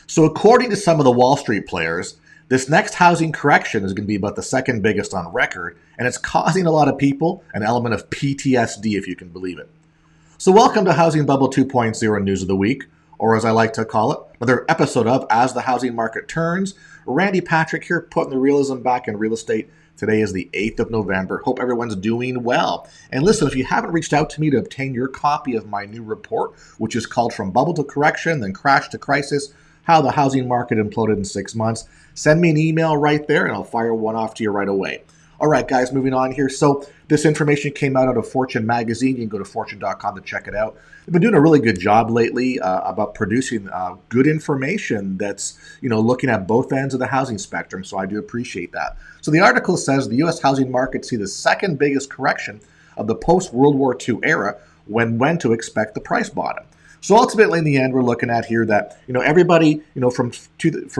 So according to some of the Wall Street players, this next housing correction is going to be about the second biggest on record, and it's causing a lot of people an element of PTSD, if you can believe it. So welcome to Housing Bubble 2.0 News of the Week, or as I like to call it, another episode of As the Housing Market Turns. Randy Patrick here, putting the realism back in real estate. Today is the 8th of November. Hope everyone's doing well. And listen, if you haven't reached out to me to obtain your copy of my new report, which is called From Bubble to Correction, then Crash to Crisis, How the Housing Market Imploded in 6 Months, send me an email right there and I'll fire one off to you right away. All right, guys, moving on here. So this information came out of Fortune magazine. You can go to fortune.com to check it out. They've been doing a really good job lately about producing good information that's, looking at both ends of the housing spectrum. So I do appreciate that. So the article says the U.S. housing market see the second biggest correction of the post-World War II era when to expect the price bottom. So ultimately, in the end, we're looking at here that, everybody, from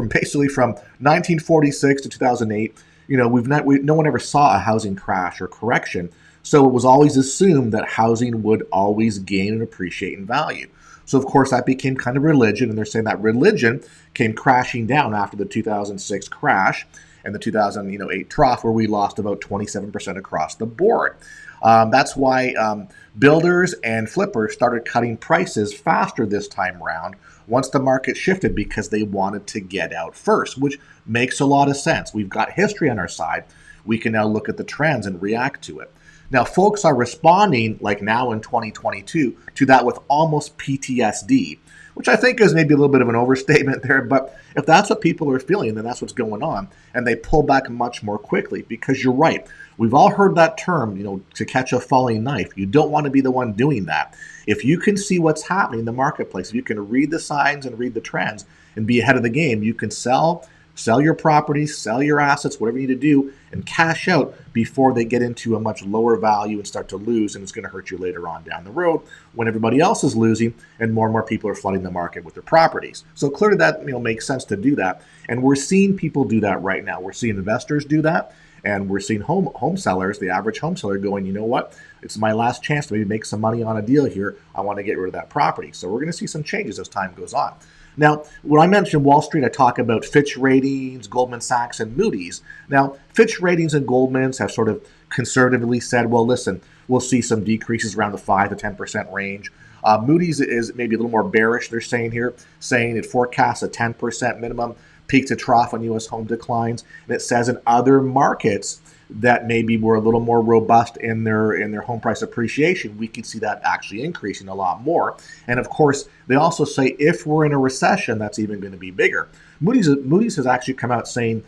basically from 1946 to 2008, no one ever saw a housing crash or correction. So it was always assumed that housing would always gain and appreciate in value. So of course that became kind of religion, and they're saying that religion came crashing down after the 2006 crash and the 2008 trough, where we lost about 27% across the board. That's why builders and flippers started cutting prices faster this time around once the market shifted, because they wanted to get out first, which makes a lot of sense. We've got history on our side. We can now look at the trends and react to it. Now, folks are responding, like now in 2022, to that with almost PTSD, which I think is maybe a little bit of an overstatement there. But if that's what people are feeling, then that's what's going on. And they pull back much more quickly, because you're right. We've all heard that term, to catch a falling knife. You don't want to be the one doing that. If you can see what's happening in the marketplace, if you can read the signs and read the trends and be ahead of the game, you can sell your properties, sell your assets, whatever you need to do, and cash out before they get into a much lower value and start to lose, and it's going to hurt you later on down the road when everybody else is losing and more people are flooding the market with their properties. So clearly that makes sense to do that, and we're seeing people do that right now. We're seeing investors do that, and we're seeing home sellers, the average home seller, going, you know what, it's my last chance to maybe make some money on a deal here. I want to get rid of that property. So we're going to see some changes as time goes on. Now, when I mention Wall Street, I talk about Fitch Ratings, Goldman Sachs, and Moody's. Now, Fitch Ratings and Goldman's have sort of conservatively said, well, listen, we'll see some decreases around the 5 to 10% range. Moody's is maybe a little more bearish, they're saying it forecasts a 10% minimum peak to trough on U.S. home declines. And it says in other markets that maybe were a little more robust in their home price appreciation, we could see that actually increasing a lot more. And of course, they also say if we're in a recession, that's even going to be bigger. Moody's has actually come out saying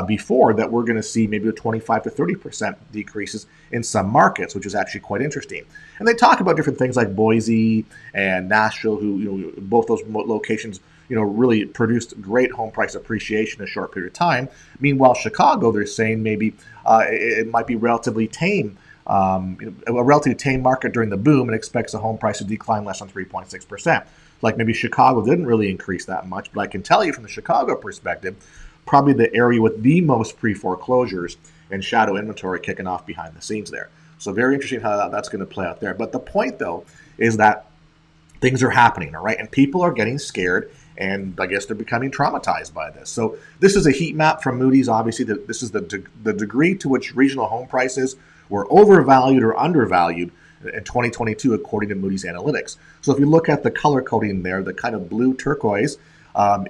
before that we're going to see maybe a 25 to 30% decreases in some markets, which is actually quite interesting. And they talk about different things like Boise and Nashville, who both those locations really produced great home price appreciation in a short period of time. Meanwhile, Chicago, they're saying maybe it might be relatively tame, a relatively tame market during the boom, and expects a home price to decline less than 3.6%. Like maybe Chicago didn't really increase that much, but I can tell you from the Chicago perspective, probably the area with the most pre-foreclosures and shadow inventory kicking off behind the scenes there. So very interesting how that's going to play out there. But the point, though, is that things are happening, all right? And people are getting scared, and I guess they're becoming traumatized by this. So this is a heat map from Moody's. Obviously, this is the degree to which regional home prices were overvalued or undervalued in 2022, according to Moody's Analytics. So if you look at the color coding there, the kind of blue turquoise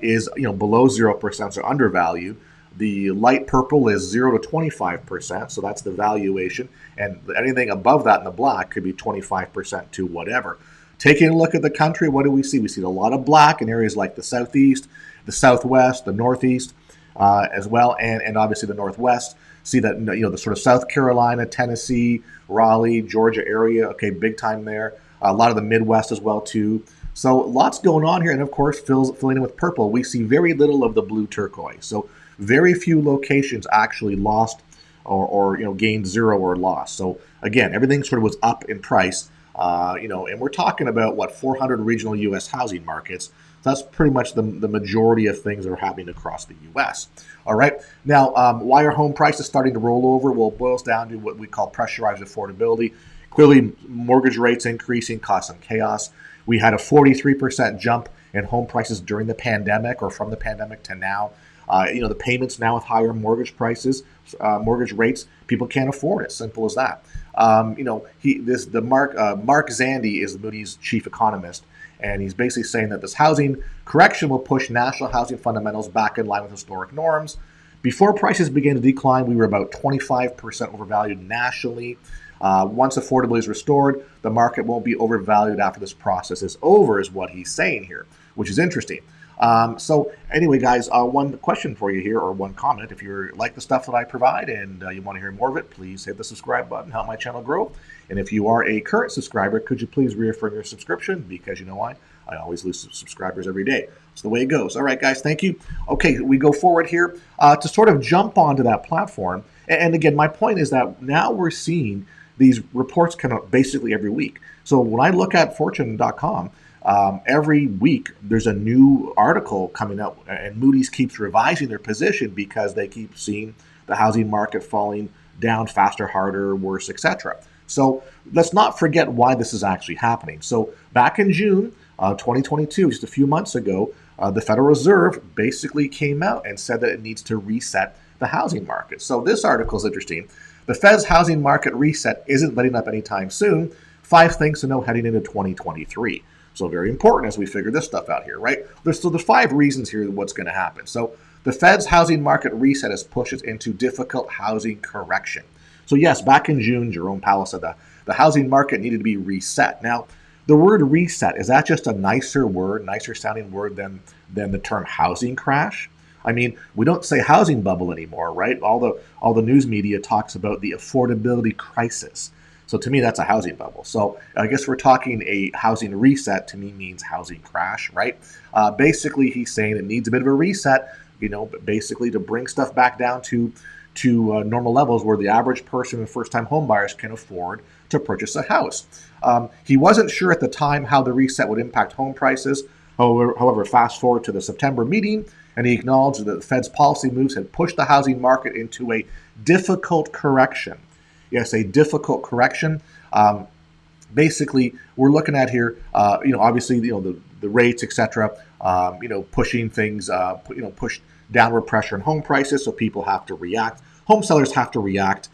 is below 0%, so undervalued. The light purple is 0 to 25%, so that's the valuation. And anything above that in the black could be 25% to whatever. Taking a look at the country, what do we see? We see a lot of black in areas like the Southeast, the Southwest, the Northeast as well, and obviously the Northwest. See that, the sort of South Carolina, Tennessee, Raleigh, Georgia area, okay, big time there. A lot of the Midwest as well, too. So lots going on here. And of course, filling in with purple, we see very little of the blue turquoise. So very few locations actually lost or gained zero or lost. So again, everything sort of was up in price. And we're talking about 400 regional U.S. housing markets. So that's pretty much the majority of things that are happening across the U.S. All right. Now, why are home prices starting to roll over? Well, it boils down to what we call pressurized affordability. Clearly, mortgage rates increasing caused some chaos. We had a 43% jump in home prices during the pandemic or from the pandemic to now. The payments now with higher mortgage prices, mortgage rates, people can't afford it. Simple as that. Mark Zandi is Moody's chief economist, and he's basically saying that this housing correction will push national housing fundamentals back in line with historic norms. Before prices began to decline, we were about 25% overvalued nationally. Once affordability is restored, the market won't be overvalued after this process is over, is what he's saying here, which is interesting. So anyway, guys, one question for you here, or one comment. If you like the stuff that I provide and you want to hear more of it, please hit the subscribe button, help my channel grow. And if you are a current subscriber, could you please reaffirm your subscription? Because you know why? I always lose subscribers every day. It's the way it goes. All right, guys, thank you. Okay, we go forward here to sort of jump onto that platform. And again, my point is that now we're seeing these reports come out basically every week. So when I look at fortune.com, every week there's a new article coming out, and Moody's keeps revising their position because they keep seeing the housing market falling down faster, harder, worse, etc. So let's not forget why this is actually happening. So back in June 2022, just a few months ago, the Federal Reserve basically came out and said that it needs to reset the housing market. So this article is interesting. The Fed's housing market reset isn't letting up anytime soon. 5 things to know heading into 2023. So very important as we figure this stuff out here, right? There's 5 reasons here what's going to happen. So the Fed's housing market reset has pushed us into difficult housing correction. So yes, back in June, Jerome Powell said that the housing market needed to be reset. Now, the word reset, is that just a nicer sounding word than the term housing crash? I mean, we don't say housing bubble anymore, right? All the news media talks about the affordability crisis. So to me, that's a housing bubble. So I guess we're talking a housing reset, to me means housing crash, right? Basically, he's saying it needs a bit of a reset, basically to bring stuff back down to normal levels where the average person and first-time home buyers can afford to purchase a house. He wasn't sure at the time how the reset would impact home prices. However, fast forward to the September meeting, and he acknowledged that the Fed's policy moves had pushed the housing market into a difficult correction. Yes, a difficult correction. Basically, we're looking at here, obviously, the rates, etc., pushing things, push downward pressure on home prices, so people have to react. Home sellers have to react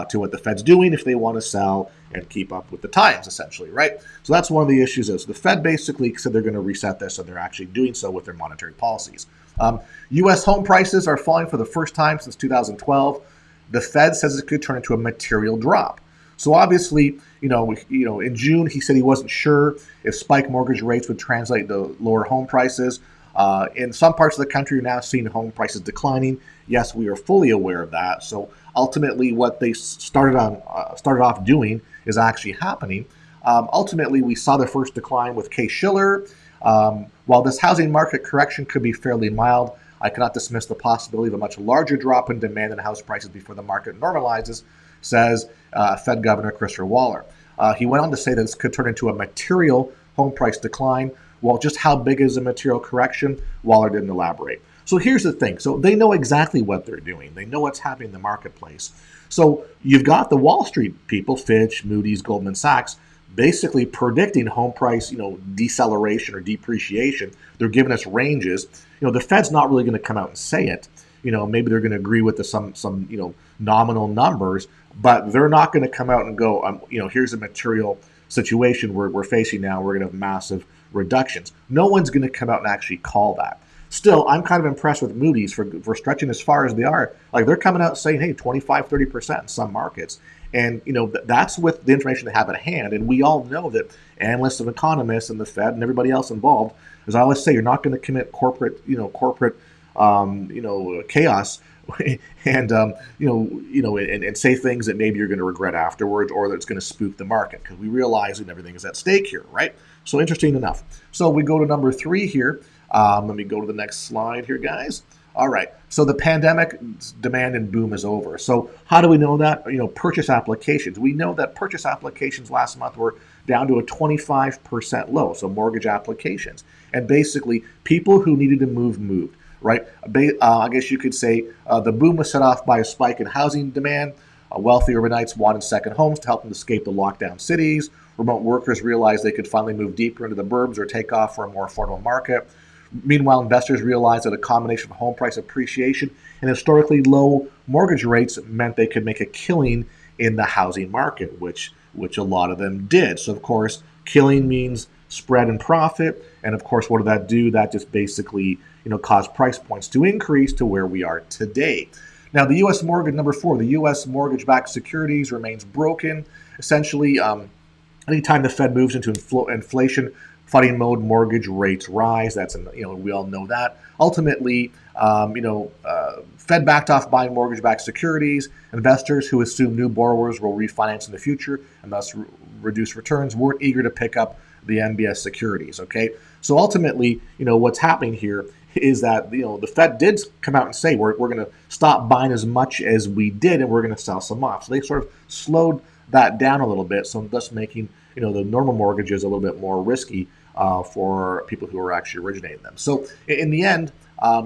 to what the Fed's doing if they want to sell and keep up with the times, essentially, right? So that's one of the issues. Is the Fed basically said they're going to reset this, and they're actually doing so with their monetary policies. U.S. home prices are falling for the first time since 2012. The Fed says it could turn into a material drop. So obviously, in June, he said he wasn't sure if spike mortgage rates would translate to lower home prices. In some parts of the country, you're now seeing home prices declining. Yes, we are fully aware of that. So ultimately, what they started off doing is actually happening. Ultimately, we saw the first decline with Case-Shiller. While this housing market correction could be fairly mild, I cannot dismiss the possibility of a much larger drop in demand in house prices before the market normalizes, says Fed Governor Christopher Waller. He went on to say that this could turn into a material home price decline. Well, just how big is a material correction? Waller didn't elaborate. So here's the thing. So they know exactly what they're doing. They know what's happening in the marketplace. So you've got the Wall Street people, Fitch, Moody's, Goldman Sachs, basically predicting home price, deceleration or depreciation. They're giving us ranges. The Fed's not really going to come out and say it. Maybe they're going to agree with some nominal numbers, but they're not going to come out and go, here's a material situation we're facing now. We're going to have massive reductions. No one's going to come out and actually call that. Still, I'm kind of impressed with Moody's for stretching as far as they are. Like, they're coming out saying, hey, 25, 30% in some markets. And, that's with the information they have at hand. And we all know that analysts and economists and the Fed and everybody else involved, as I always say, you're not going to commit corporate chaos and, and say things that maybe you're going to regret afterwards, or that it's going to spook the market, because we realize that everything is at stake here, right? So interesting enough. So we go to number 3 here. Let me go to the next slide here, guys. All right. So the pandemic demand and boom is over. So how do we know that? Purchase applications. We know that purchase applications last month were down to a 25% low. So mortgage applications. And basically, people who needed to move moved, right? I guess you could say the boom was set off by a spike in housing demand. Wealthy urbanites wanted second homes to help them escape the lockdown cities. Remote workers realized they could finally move deeper into the burbs or take off for a more affordable market. Meanwhile, investors realized that a combination of home price appreciation and historically low mortgage rates meant they could make a killing in the housing market, which a lot of them did. So, of course, killing means spread and profit, and of course, what did that do? That just basically caused price points to increase to where we are today. Now, the U.S. mortgage, number 4, the U.S. mortgage-backed securities remains broken. Essentially, anytime the Fed moves into inflation fighting mode, mortgage rates rise. That's we all know that. Ultimately, Fed backed off buying mortgage-backed securities. Investors who assume new borrowers will refinance in the future and thus reduce returns weren't eager to pick up the MBS securities. Okay, so ultimately, what's happening here is that the Fed did come out and say we're going to stop buying as much as we did and we're going to sell some off. So they sort of slowed that down a little bit, so thus making the normal mortgages a little bit more risky for people who are actually originating them. So in the end,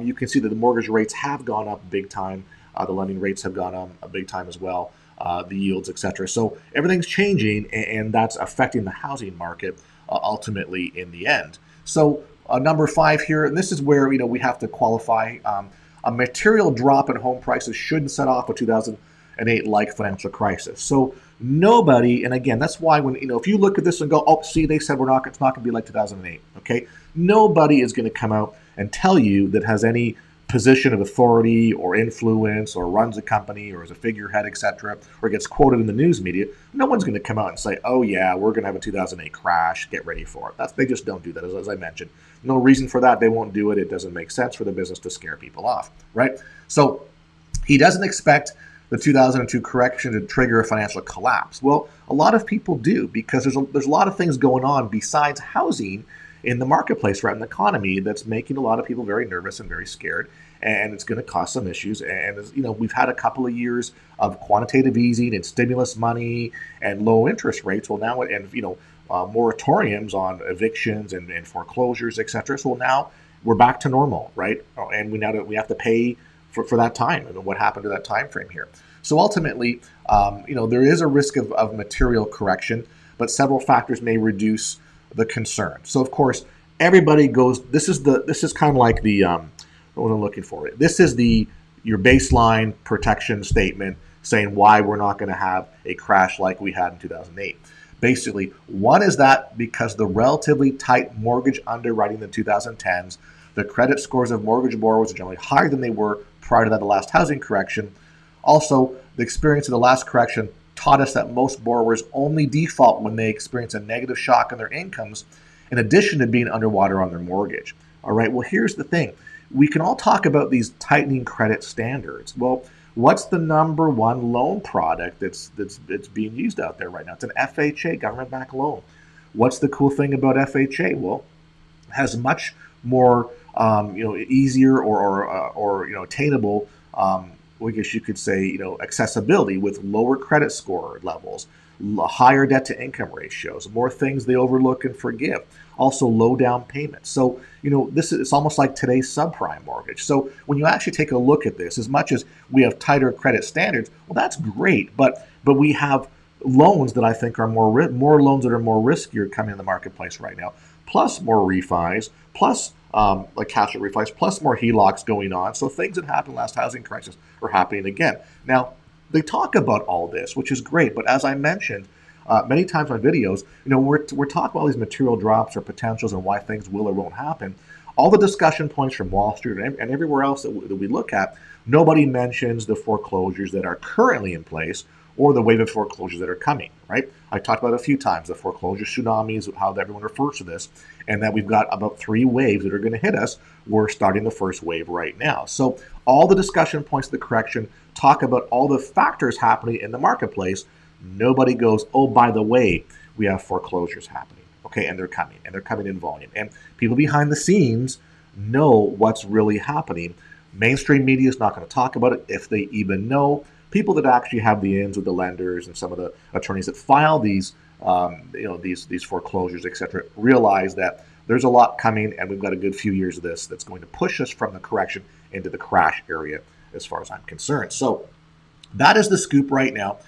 you can see that the mortgage rates have gone up big time. The lending rates have gone up a big time as well. The yields, etc. So everything's changing, and that's affecting the housing market ultimately in the end. So number 5 here, and this is where we have to qualify. A material drop in home prices shouldn't set off a 2008-like financial crisis. So nobody, and again, that's why when if you look at this and go, oh, see, they said it's not going to be like 2008. Okay, nobody is going to come out and tell you that has any position of authority or influence or runs a company or is a figurehead, etc., or gets quoted in the news media. No one's going to come out and say, oh yeah, we're going to have a 2008 crash, get ready for it. They just don't do that, as I mentioned. No reason for that. They won't do it. It doesn't make sense for the business to scare people off, right? So he doesn't expect the 2002 correction to trigger a financial collapse. Well, a lot of people do, because there's a lot of things going on besides housing in the marketplace, right, in the economy, that's making a lot of people very nervous and very scared, and it's going to cause some issues. And we've had a couple of years of quantitative easing and stimulus money and low interest rates. Well, now moratoriums on evictions and foreclosures, etc. So now we're back to normal, right? And we have to pay for that time and what happened to that time frame here. So ultimately, there is a risk of material correction, but several factors may reduce the concern. So of course, everybody goes. This is kind of like the what I'm looking for. This is your baseline protection statement saying why we're not going to have a crash like we had in 2008. Basically, one is that because the relatively tight mortgage underwriting in the 2010s, the credit scores of mortgage borrowers are generally higher than they were prior to the last housing correction. Also, the experience of the last correction taught us that most borrowers only default when they experience a negative shock in their incomes, in addition to being underwater on their mortgage. All right, well, here's the thing. We can all talk about these tightening credit standards. Well, what's the number one loan product that's being used out there right now? It's an FHA, government-backed loan. What's the cool thing about FHA? Well, it has much more easier or attainable, I guess you could say, accessibility with lower credit score levels, higher debt to income ratios, more things they overlook and forgive, also low down payments. So, it's almost like today's subprime mortgage. So when you actually take a look at this, as much as we have tighter credit standards, well, that's great, but we have loans that I think are more loans that are more riskier coming in the marketplace right now, plus more refis, plus like cash out refis, plus more HELOCs going on. So things that happened last housing crisis are happening again. Now, they talk about all this, which is great, but as I mentioned many times in my videos, we're talking about all these material drops or potentials and why things will or won't happen. All the discussion points from Wall Street and everywhere else that we look at, nobody mentions the foreclosures that are currently in place or the wave of foreclosures that are coming, right? I talked about it a few times, the foreclosure tsunamis, how everyone refers to this, and that we've got about 3 waves that are going to hit us. We're starting the first wave right now. So all the discussion points of the correction talk about all the factors happening in the marketplace. Nobody goes, oh, by the way, we have foreclosures happening. Okay, and they're coming in volume. And people behind the scenes know what's really happening. Mainstream media is not going to talk about it if they even know. People that actually have the ins with the lenders and some of the attorneys that file these foreclosures, etc., realize that there's a lot coming, and we've got a good few years of this that's going to push us from the correction into the crash area, as far as I'm concerned. So that is the scoop right now.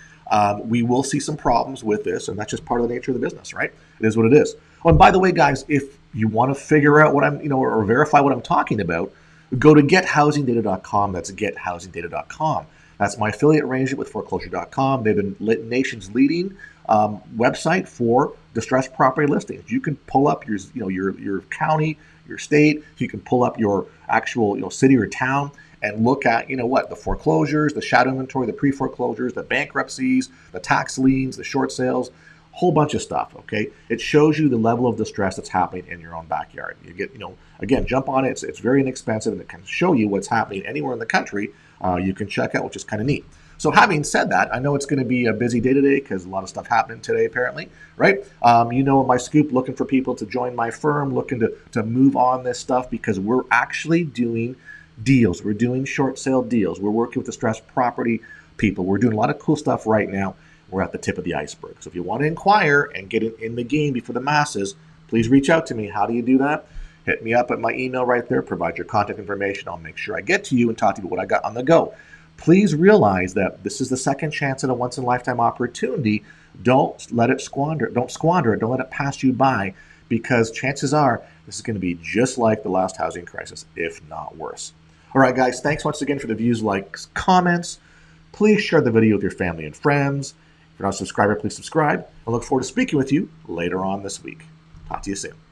We will see some problems with this, and that's just part of the nature of the business, right? It is what it is. Oh, and by the way, guys, if you want to figure out what I'm, or verify what I'm talking about, go to gethousingdata.com. That's gethousingdata.com. That's my affiliate arrangement with foreclosure.com. They've been nation's leading website for distressed property listings. You can pull up your county, your state. You can pull up your actual city or town and look at the foreclosures, the shadow inventory, the pre-foreclosures, the bankruptcies, the tax liens, the short sales, whole bunch of stuff. Okay, it shows you the level of distress that's happening in your own backyard. You get again, jump on it. It's very inexpensive, and it can show you what's happening anywhere in the country. You can check out, which is kind of neat. So having said that, I know it's going to be a busy day today because a lot of stuff happening today, apparently, right? My scoop, looking for people to join my firm, looking to move on this stuff because we're actually doing deals. We're doing short sale deals. We're working with distressed property people. We're doing a lot of cool stuff right now. We're at the tip of the iceberg. So if you want to inquire and get in the game before the masses, please reach out to me. How do you do that? Hit me up at my email right there. Provide your contact information. I'll make sure I get to you and talk to you about what I got on the go. Please realize that this is the second chance at a once-in-a-lifetime opportunity. Don't let it squander. Don't squander it. Don't let it pass you by, because chances are this is going to be just like the last housing crisis, if not worse. All right, guys, thanks once again for the views, likes, comments. Please share the video with your family and friends. If you're not a subscriber, please subscribe. I look forward to speaking with you later on this week. Talk to you soon.